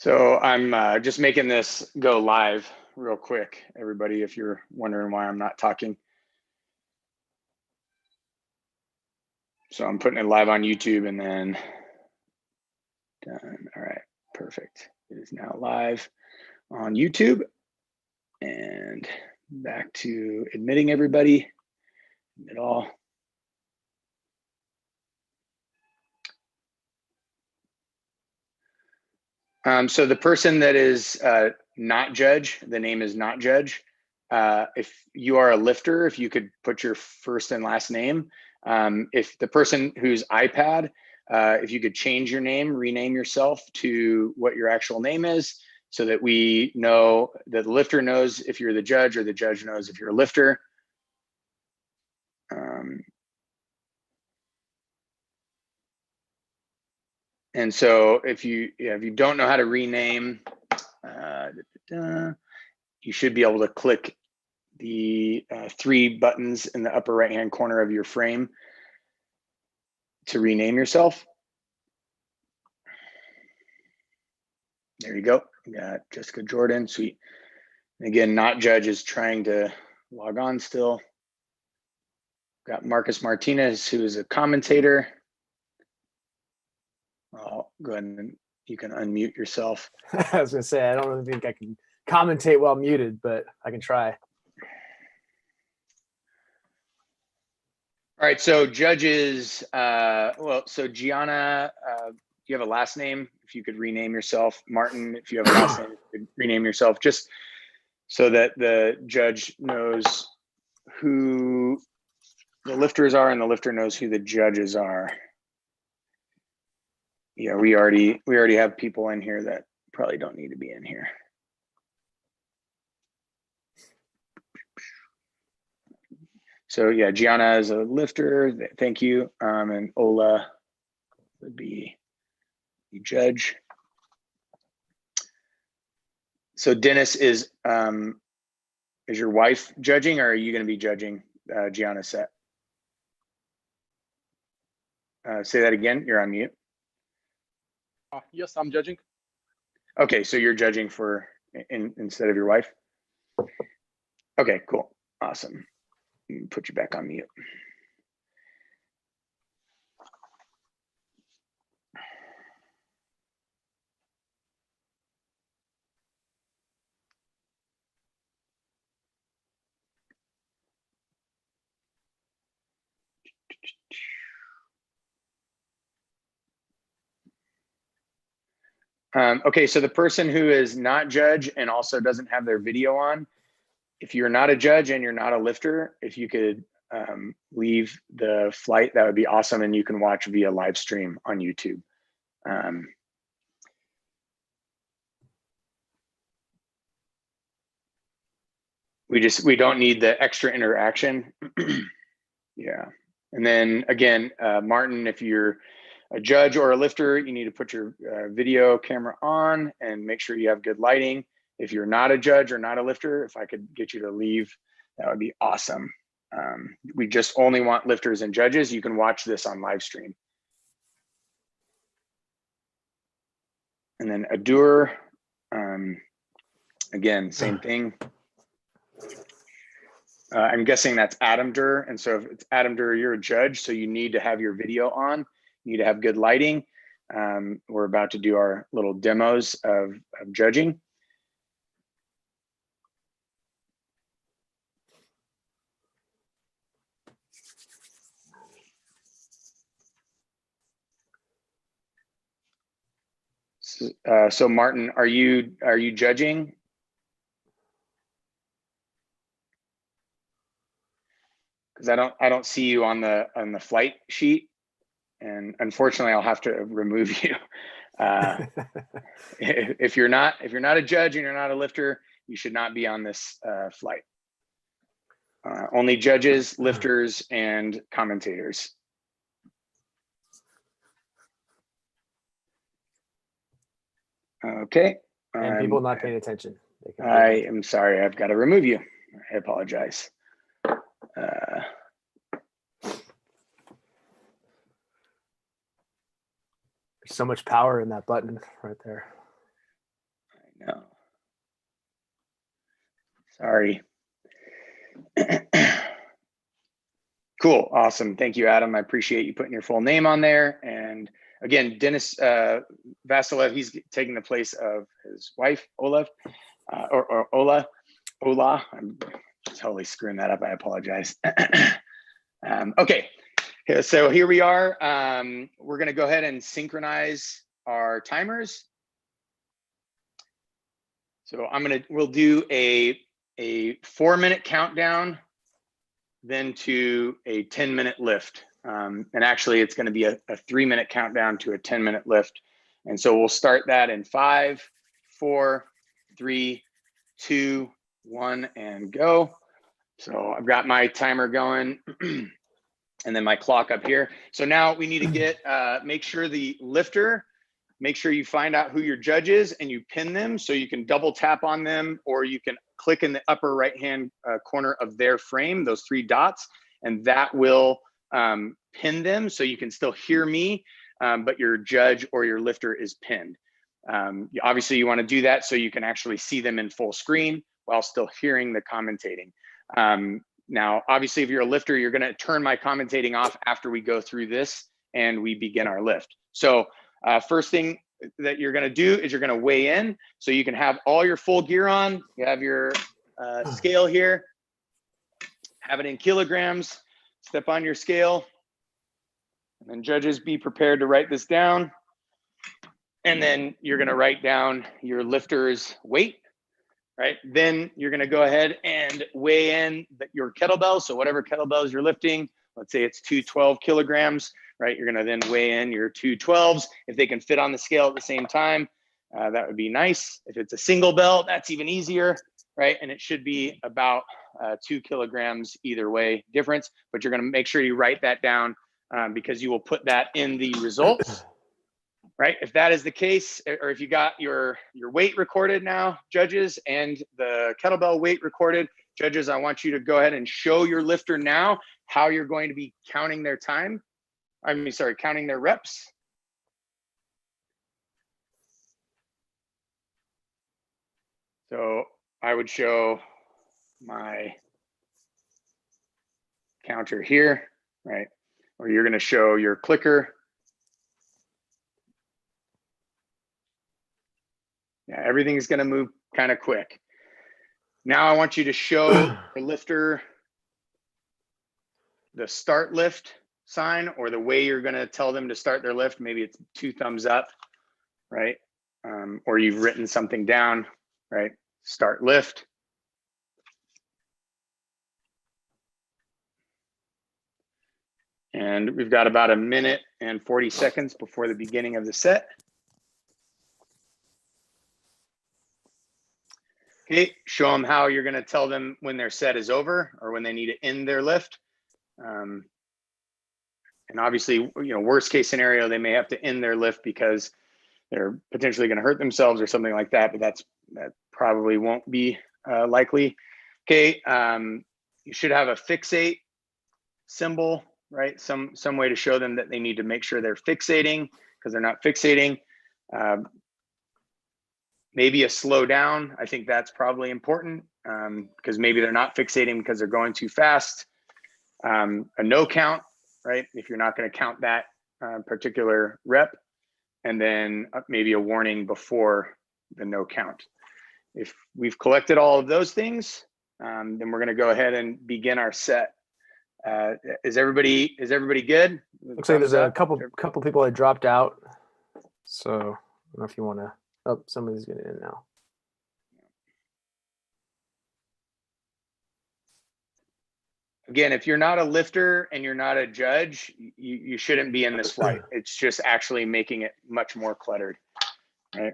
So I'm just making this go live real quick, everybody, if you're wondering why I'm not talking. So I'm putting it live on YouTube and then done. All right, perfect. It is now live on YouTube. And back to admitting everybody, admit all. So the person that is not judge, the name is not judge. If you are a lifter, if you could put your first and last name. If the person who's iPad, if you could change your name, rename yourself to what your actual name is, so that we know that the lifter knows if you're the judge or the judge knows if you're a lifter. And so if you don't know how to rename, you should be able to click the 3 buttons in the upper right hand corner of your frame to rename yourself. There you go. You got Jessica Jordan, sweet. And again, not judge is trying to log on still. Got Marcus Martinez, who is a commentator. I'll go ahead and you can unmute yourself. I was gonna say, I don't really think I can commentate while muted, but I can try. All right, so judges, so Gianna, you have a last name, if you could rename yourself. Martin, if you have a last name, you could rename yourself, just so that the judge knows who the lifters are and the lifter knows who the judges are. Yeah, we already have people in here that probably don't need to be in here. So yeah, Gianna is a lifter, thank you. And Ola would be the judge. So Dennis, is your wife judging, or are you going to be judging Gianna's set? Say that again, you're on mute. Yes, I'm judging. Okay, so you're judging for instead of your wife? Okay, cool, awesome. Put you back on mute. Okay, so the person who is not judge and also doesn't have their video on, if you're not a judge and you're not a lifter, if you could leave the flight, that would be awesome, and you can watch via live stream on YouTube. We don't need the extra interaction. Yeah, and then again, Martin, if you're a judge or a lifter, you need to put your video camera on and make sure you have good lighting. If you're not a judge or not a lifter, if I could get you to leave, that would be awesome. We just only want lifters and judges. You can watch this on live stream. And then Adur, again, same thing. I'm guessing that's Adam Durr. And so if it's Adam Durr, you're a judge, so you need to have your video on. You need to have good lighting. We're about to do our little demos of judging. So Martin, are you judging? Because I don't see you on the flight sheet, and unfortunately I'll have to remove you. If you're not a judge and you're not a lifter, you should not be on this flight. Only judges, lifters, and commentators. Okay. And people not paying attention. I am sorry, I've got to remove you. I apologize. There's so much power in that button right there. No. Sorry. Cool. Awesome. Thank you, Adam. I appreciate you putting your full name on there. And again, Dennis Vasilev, he's taking the place of his wife, Olev, or Ola. I'm totally screwing that up. I apologize. Okay. So here we are. We're going to go ahead and synchronize our timers. So we'll do a 4-minute countdown, then to a 10-minute lift. And actually it's going to be a 3-minute countdown to a 10-minute lift. And so we'll start that in 5, 4, 3, 2, 1, and go. So I've got my timer going and then my clock up here. So now we need to get, make sure the lifter, make sure you find out who your judge is and you pin them, so you can double tap on them, or you can click in the upper right-hand corner of their frame, those 3 dots, and that will pin them so you can still hear me, but your judge or your lifter is pinned. Obviously you want to do that so you can actually see them in full screen while still hearing the commentating. Now, obviously, if you're a lifter, you're going to turn my commentating off after we go through this and we begin our lift. So first thing that you're going to do is you're going to weigh in. So you can have all your full gear on. You have your scale here. Have it in kilograms. Step on your scale. And then judges, be prepared to write this down. And then you're going to write down your lifter's weight. Right, then you're going to go ahead and weigh in your kettlebells. So whatever kettlebells you're lifting, let's say it's 2 12 kilograms, right? You're going to then weigh in your 2 12s. If they can fit on the scale at the same time, that would be nice. If it's a single bell, that's even easier, right? And it should be about 2 kilograms either way difference, but you're going to make sure you write that down because you will put that in the results. Right, if that is the case, or if you got your weight recorded now, judges, and the kettlebell weight recorded, judges, I want you to go ahead and show your lifter now how you're going to be counting their time. Counting their reps. So I would show my counter here, right? Or you're going to show your clicker. Yeah, everything's going to move kind of quick. Now I want you to show your lifter the start lift sign, or the way you're going to tell them to start their lift. Maybe it's 2 thumbs up, right? Or you've written something down, right? Start lift. And we've got about 1 minute and 40 seconds before the beginning of the set. Okay, show them how you're going to tell them when their set is over or when they need to end their lift. And obviously, worst case scenario, they may have to end their lift because they're potentially going to hurt themselves or something like that, but that probably won't be likely. Okay, you should have a fixate symbol, right? Some way to show them that they need to make sure they're fixating, because they're not fixating. Maybe a slow down. I think that's probably important because maybe they're not fixating because they're going too fast. A no count, right? If you're not going to count that particular rep, and then maybe a warning before the no count. If we've collected all of those things, then we're going to go ahead and begin our set. Is everybody good? Looks like there's a couple people that dropped out. So I don't know if you want to. Oh, somebody's getting in now. Again, if you're not a lifter and you're not a judge, you shouldn't be in this flight. It's just actually making it much more cluttered, right?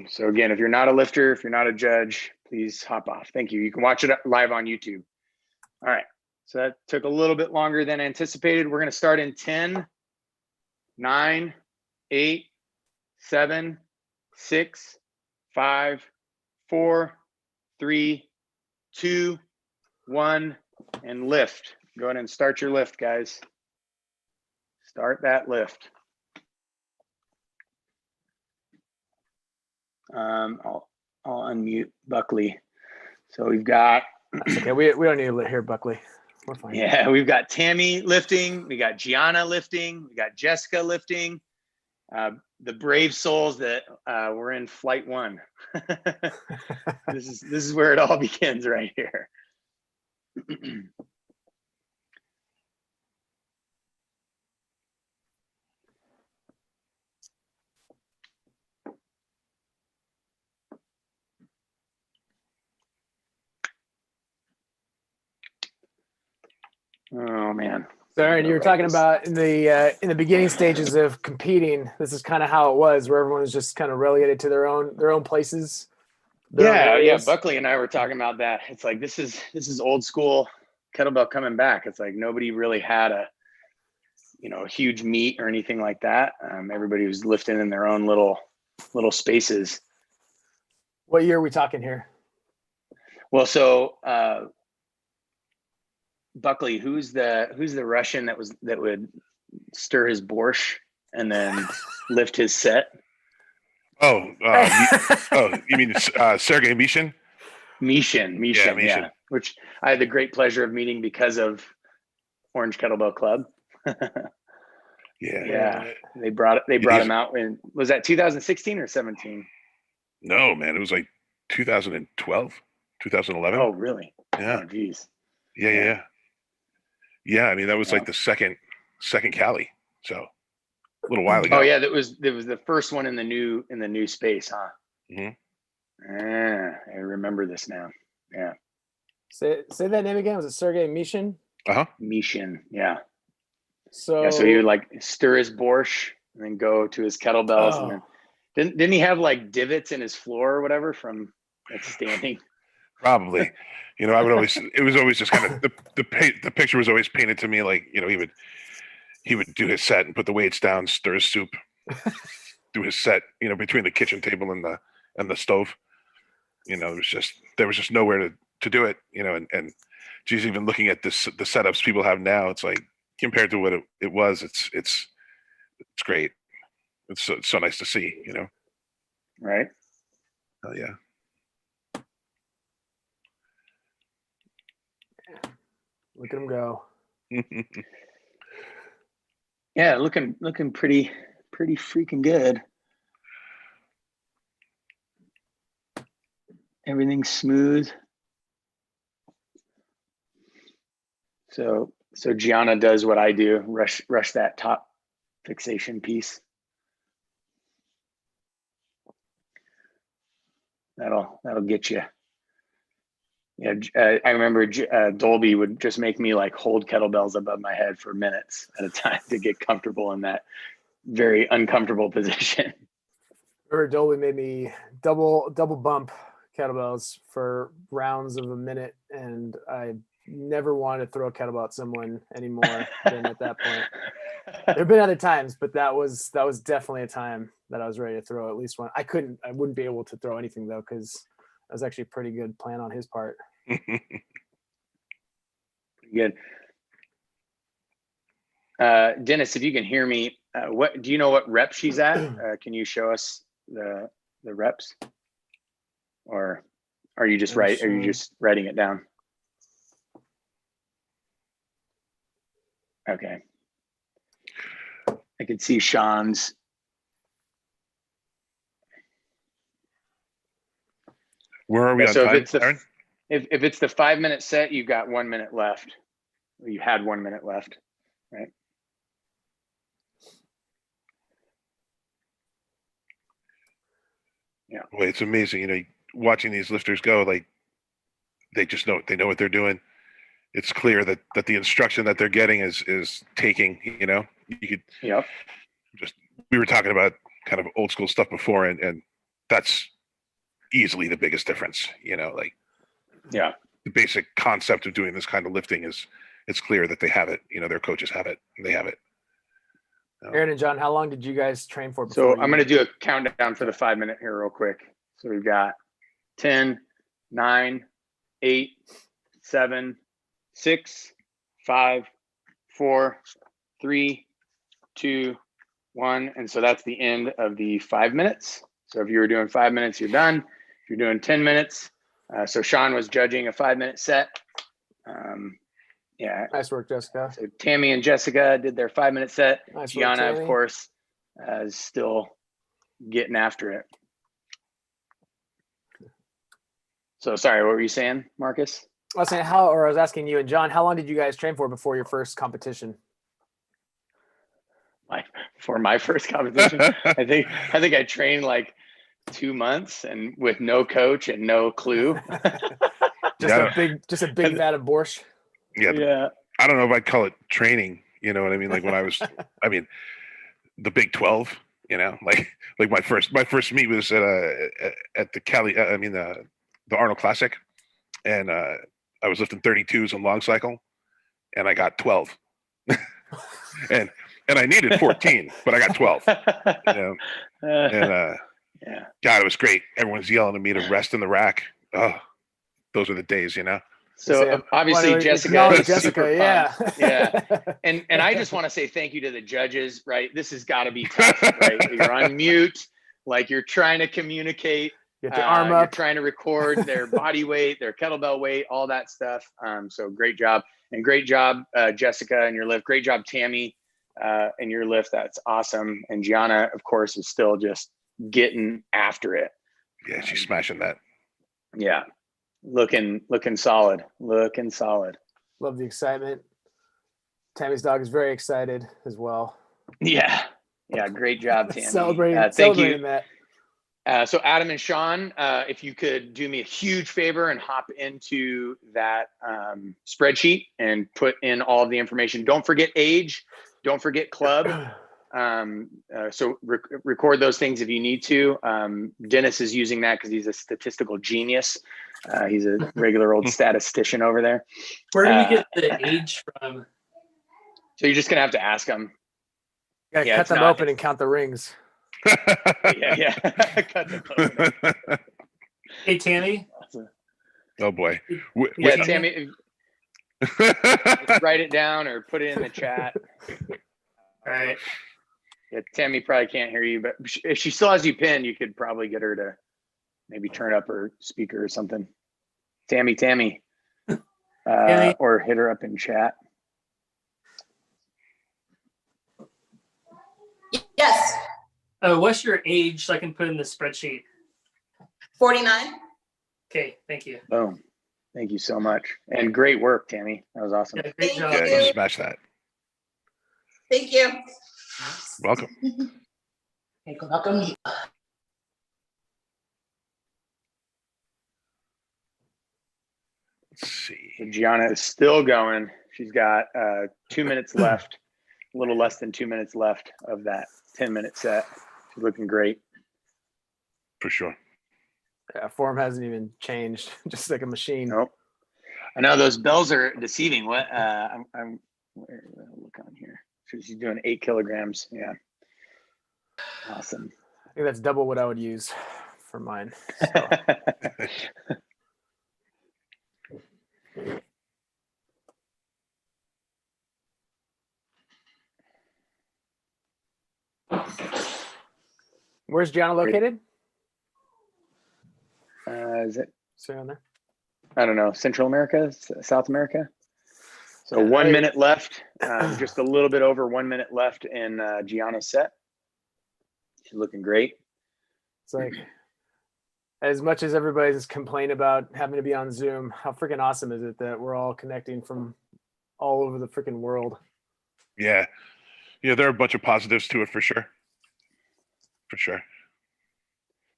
So again, if you're not a lifter, if you're not a judge, please hop off. Thank you. You can watch it live on YouTube. All right, so that took a little bit longer than anticipated. We're going to start in 10, 9, 8, 7, 6, 5, 4, 3, 2, 1, and lift. Go ahead and start your lift, guys. Start that lift. I'll unmute Buckley. So we've got. That's okay. We don't need to hear Buckley. We're fine. Yeah, we've got Tammy lifting. We got Gianna lifting. We got Jessica lifting. The brave souls that were in flight 1. This is where it all begins right here. Oh man. So Aaron, you were talking about in the beginning stages of competing. This is kind of how it was, where everyone was just kind of relegated to their own places. Yeah. Buckley and I were talking about that. It's like this is old school kettlebell coming back. It's like nobody really had a huge meet or anything like that. Everybody was lifting in their own little spaces. What year are we talking here? Well, so Buckley, who's the Russian that would stir his borscht and then lift his set? You mean Sergey Mishin? Mishin, yeah. Which I had the great pleasure of meeting because of Orange Kettlebell Club. Yeah. They brought him out in, was that 2016 or 17? No, man, it was like 2012, 2011. Oh, really? Yeah. Oh, geez. Yeah. I mean, that was like the second Cali, so a little while ago. Oh yeah, that was the first one in the new space, huh? I remember this now. Yeah. Say that name again. Was it Sergey Mishin? Mishin, yeah. So he would like stir his borscht and then go to his kettlebells, and then didn't he have like divots in his floor or whatever from standing? Probably. I would always. It was always just kind of the picture was always painted to me like he would do his set and put the weights down, stir his soup, do his set. Between the kitchen table and the stove. There was just nowhere to do it. And geez, even looking at the setups people have now, it's like compared to what it was, it's great. It's so nice to see. Right. Oh yeah. Look at him go. Yeah, looking pretty freaking good. Everything's smooth. So Gianna does what I do, rush that top fixation piece. That'll get you. Yeah, I remember Dolby would just make me like hold kettlebells above my head for minutes at a time to get comfortable in that very uncomfortable position. Remember Dolby made me double bump kettlebells for rounds of a minute, and I never wanted to throw a kettlebell at someone anymore than at that point. There have been other times, but that was definitely a time that I was ready to throw at least one. I wouldn't be able to throw anything though, because that was actually a pretty good plan on his part. Good. Dennis, if you can hear me, what do you know what rep she's at? Can you show us the reps, or are you just writing it down? Okay. I can see Sean's. Where are we on time, Aaron? If it's the 5-minute set, you've got 1 minute left. You had 1 minute left, right? Yeah. Well, it's amazing, watching these lifters go, like they know what they're doing. It's clear that the instruction that they're getting is taking, you could. Yep. We were talking about kind of old school stuff before, and that's easily the biggest difference, like. Yeah. The basic concept of doing this kind of lifting it's clear that they have it. Their coaches have it. And they have it. Aaron and John, how long did you guys train for? So I'm going to do a countdown for the 5 minute here real quick. So we've got 10, 9, 8, 7, 6, 5, 4, 3, 2, 1. And so that's the end of the 5 minutes. So if you were doing 5 minutes, you're done. If you're doing 10 minutes, so Sean was judging a 5-minute set. Yeah. Nice work, Jessica. So Tammy and Jessica did their 5-minute set. Nice work, Gianna, of Tammy. course, is still getting after it. So sorry, what were you saying, Marcus? I was saying I was asking you and John, how long did you guys train for before your first competition? For my first competition, I think I trained like 2 months and with no coach and no clue. Just a big vat of borscht. Yeah. I don't know if I'd call it training. You know what I mean? Like when I was, I mean, the Big 12. You know, like my first meet was at the Cali. The Arnold Classic, and I was lifting 32s on long cycle, and I got 12. and I needed 14, but I got 12. You know, and yeah. God, it was great. Everyone's yelling at me to rest in the rack. Oh, those are the days, you know. So obviously Jessica is super yeah. pumped. Yeah. And I just want to say thank you to the judges, right? This has got to be tough, right? You're on mute, like you're trying to communicate. Get your arm up. You're trying to record their body weight, their kettlebell weight, all that stuff. So great job. And great job, Jessica, and your lift. Great job, Tammy, and your lift. That's awesome. And Gianna, of course, is still just getting after it. Yeah, she's smashing that. Yeah. Looking solid. Looking solid. Love the excitement. Tammy's dog is very excited as well. Yeah. Yeah. Great job, Tammy. Celebrating thank you. that. So Adam and Sean, if you could do me a huge favor and hop into that spreadsheet and put in all of the information. Don't forget age. Don't forget club. So record those things if you need to. Dennis is using that because he's a statistical genius. He's a regular old statistician over there. Where do we get the age from? So you're just gonna have to ask him. You gotta cut them open and count the rings. Yeah. Cut them open. Hey, Tammy. Oh boy. Yeah, Tammy. Write it down or put it in the chat. All right. Yeah, Tammy probably can't hear you, but if she still has you pinned, you could probably get her to maybe turn up her speaker or something. Tammy. Tammy. Or hit her up in chat. Yes. What's your age so I can put in the spreadsheet? 49. Okay, thank you. Boom. Thank you so much. And great work, Tammy. That was awesome. Yeah, great Thank job. you. Yeah, you smash that. Thank you. Welcome. Welcome. Let's see. So Gianna is still going. She's got 2 minutes left, a little less than 2 minutes left of that 10-minute set. She's looking great. For sure. Yeah, form hasn't even changed, just like a machine. Nope. I know those bells are deceiving. What? I'm look on here. So she's doing 8 kilograms. Yeah. Awesome. I think that's double what I would use for mine. So. Where's Gianna located? Is it? Say on there. I don't know. Central America, South America. So 1 minute left. Just a little bit over 1 minute left in Gianna's set. She's looking great. It's like, as much as everybody's complained about having to be on Zoom, how freaking awesome is it that we're all connecting from all over the freaking world? Yeah. Yeah, there are a bunch of positives to it for sure. For sure.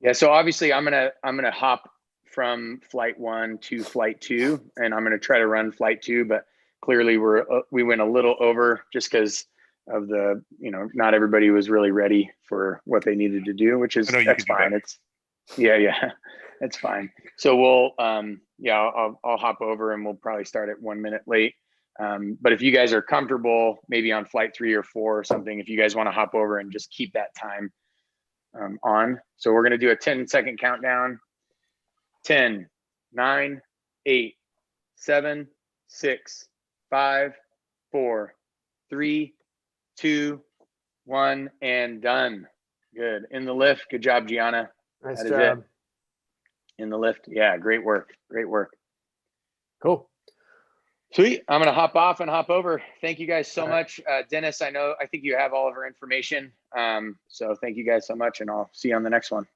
Yeah, so obviously I'm gonna hop from flight 1 to flight 2, and I'm gonna try to run flight 2, but clearly we went a little over just because of the, not everybody was really ready for what they needed to do, which is that's fine. It's it's fine. So we'll I'll hop over and we'll probably start at 1 minute late. But if you guys are comfortable, maybe on flight 3 or 4 or something, if you guys want to hop over and just keep that time on. So we're going to do a 10-second countdown. 10, 9, 8, 7, 6, 5, 4, 3, 2, 1, and done. Good. In the lift. Good job, Gianna. Nice That is job. in the lift. Yeah, great work. Great work. Cool. Sweet. I'm going to hop off and hop over. Thank you guys so All right. much. Dennis, I think you have all of our information. So thank you guys so much, and I'll see you on the next one.